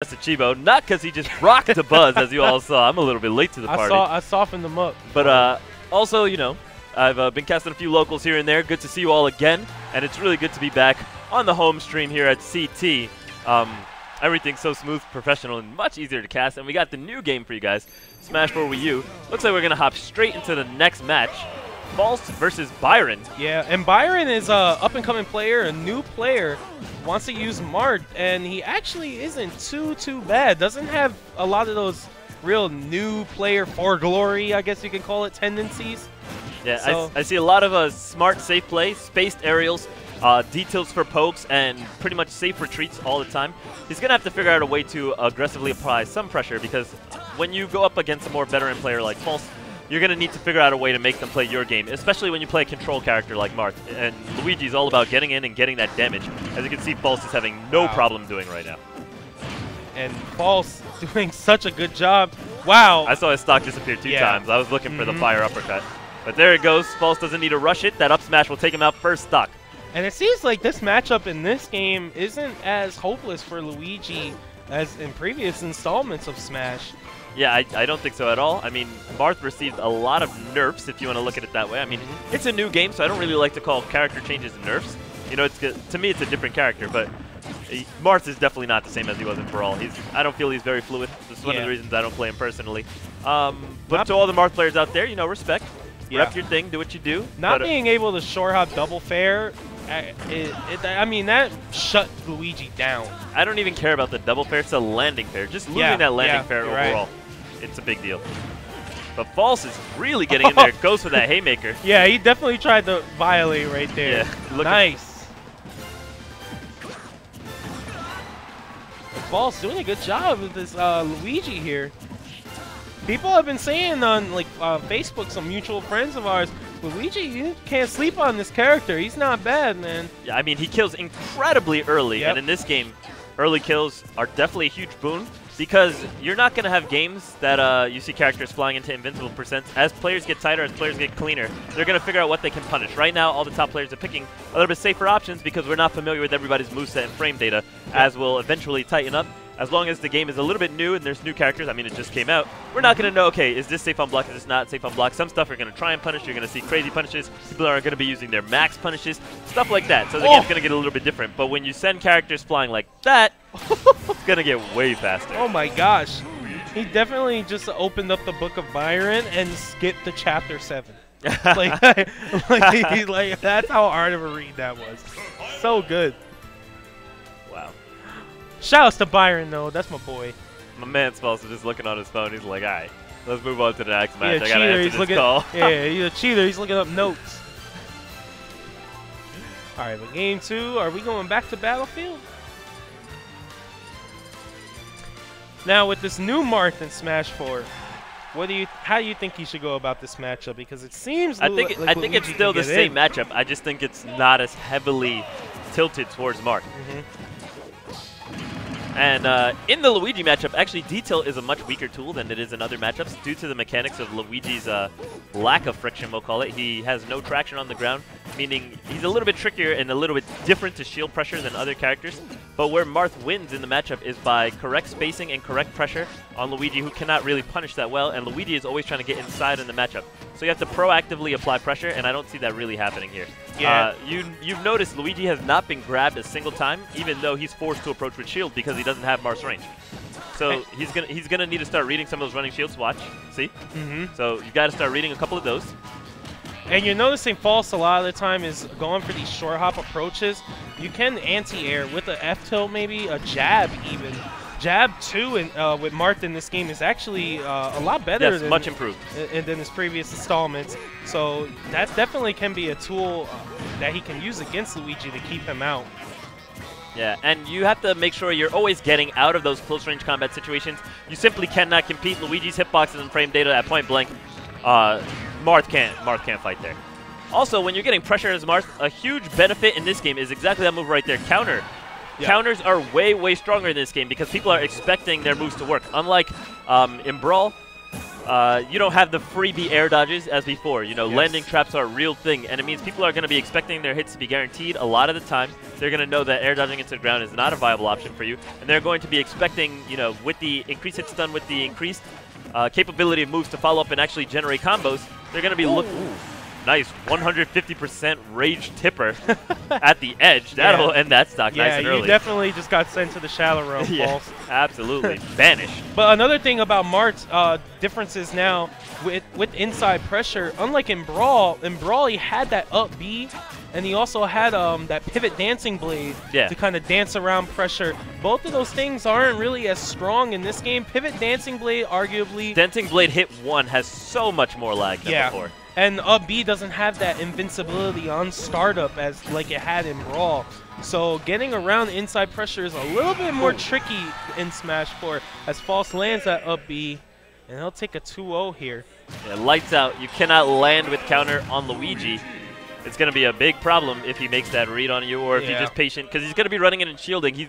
That's a Chibo, not because he just rocked the buzz, as you all saw. I'm a little bit late to the party. I softened them up. But also, you know, I've been casting a few locals here and there. Good to see you all again, and it's really good to be back on the home stream here at CT. Everything's so smooth, professional, and much easier to cast. And we got the new game for you guys, Smash 4 Wii U. Looks like we're going to hop straight into the next match. False versus Byron. Yeah, and Byron is a up-and-coming player, a new player, wants to use Marth, and he actually isn't too bad. Doesn't have a lot of those real new player for glory, I guess you can call it, tendencies. Yeah, so I see a lot of smart, safe play, spaced aerials, details for pokes, and pretty much safe retreats all the time. He's going to have to figure out a way to aggressively apply some pressure, because when you go up against a more veteran player like False, you're going to need to figure out a way to make them play your game, especially when you play a control character like Marth. And Luigi's all about getting in and getting that damage. As you can see, False is having no problem doing right now. And False doing such a good job. Wow. I saw his stock disappear two times. I was looking for the fire uppercut. But there it goes. False doesn't need to rush it. That up smash will take him out first stock. And it seems like this matchup in this game isn't as hopeless for Luigi as in previous installments of Smash. Yeah, I don't think so at all. I mean, Marth received a lot of nerfs, if you want to look at it that way. I mean, it's a new game, so I don't really like to call character changes nerfs. You know, to me, it's a different character, but Marth is definitely not the same as he was in Brawl. I don't feel he's very fluid. This is one of the reasons I don't play him personally. But to all the Marth players out there, you know, respect. Rep your thing, do what you do. Not being able to short hop double fair, I mean, that shut Luigi down. I don't even care about the double fair. It's a landing fair. Just losing that landing fair overall. Right. It's a big deal. But False is really getting in there. Goes for that haymaker. Yeah, he definitely tried to violate right there. Yeah, nice. False doing a good job with this Luigi here. People have been saying on Facebook, some mutual friends of ours, Luigi, you can't sleep on this character. He's not bad, man. Yeah, I mean, he kills incredibly early, and in this game, early kills are definitely a huge boon, because you're not going to have games that you see characters flying into invincible percents. As players get tighter, as players get cleaner, they're going to figure out what they can punish. Right now, all the top players are picking a little bit safer options because we're not familiar with everybody's moveset and frame data, as will eventually tighten up. As long as the game is a little bit new and there's new characters, I mean, it just came out, we're not going to know, okay, is this safe on block, is this not safe on block? Some stuff you're going to try and punish, you're going to see crazy punishes, people are going to be using their max punishes, stuff like that. So the game's going to get a little bit different. But when you send characters flying like that, it's going to get way faster. Oh my gosh. He definitely just opened up the book of Byron and skipped to chapter 7. like, that's how hard of a read that was. So good. Wow. Shoutouts to Byron, though. That's my boy. My man's also just looking on his phone. He's like, all right, let's move on to the next match. I gotta answer this call. Yeah, he's a cheater. He's looking up notes. All right, but game 2, are we going back to Battlefield? Now, with this new Marth in Smash 4, how do you think he should go about this matchup? Because it seems I think it's still the same matchup. I just think it's not as heavily tilted towards Marth. And in the Luigi matchup, actually, detail is a much weaker tool than it is in other matchups due to the mechanics of Luigi's lack of friction, we'll call it. He has no traction on the ground, meaning he's a little bit trickier and a little bit different to shield pressure than other characters. But where Marth wins in the matchup is by correct spacing and correct pressure on Luigi, who cannot really punish that well, and Luigi is always trying to get inside in the matchup. So you have to proactively apply pressure, and I don't see that really happening here. Yeah. You've noticed Luigi has not been grabbed a single time, even though he's forced to approach with shield because he doesn't have Marth's range. So he's gonna need to start reading some of those running shields. Watch, see? So you've got to start reading a couple of those. And you're noticing False a lot of the time is going for these short hop approaches. You can anti-air with an F-tilt, maybe a jab even. Jab 2 with Marth in this game is actually a lot better than, much improved than his previous installments. So that definitely can be a tool that he can use against Luigi to keep him out. Yeah, and you have to make sure you're always getting out of those close-range combat situations. You simply cannot compete Luigi's hitboxes and frame data at point blank. Marth can't fight there. Also, when you're getting pressure as Marth, a huge benefit in this game is exactly that move right there, counter. Yeah. Counters are way stronger in this game because people are expecting their moves to work. Unlike in Brawl, you don't have the freebie air dodges as before. You know, Yes. landing traps are a real thing, and it means people are going to be expecting their hits to be guaranteed a lot of the time. They're going to know that air dodging into the ground is not a viable option for you, and they're going to be expecting, you know, with the increased hit stun, with the increased capability of moves to follow up and actually generate combos, they're going to be looking. Nice 150% rage tipper at the edge. That'll end that stock nice and early. Yeah, you definitely just got sent to the shallow realm, False. Absolutely. Banished. But another thing about Marth's differences now with inside pressure, unlike in Brawl he had that up B, and he also had that pivot dancing blade to kind of dance around pressure. Both of those things aren't really as strong in this game. Pivot dancing blade, arguably. Dancing blade hit 1 has so much more lag than before. And up B doesn't have that invincibility on startup as like it had in Brawl. So getting around inside pressure is a little bit more tricky in Smash 4 as False lands that up B, and he'll take a 2-0 here. Yeah, lights out. You cannot land with counter on Luigi. It's going to be a big problem if he makes that read on you, or if you're just patient, because he's going to be running in and shielding. He's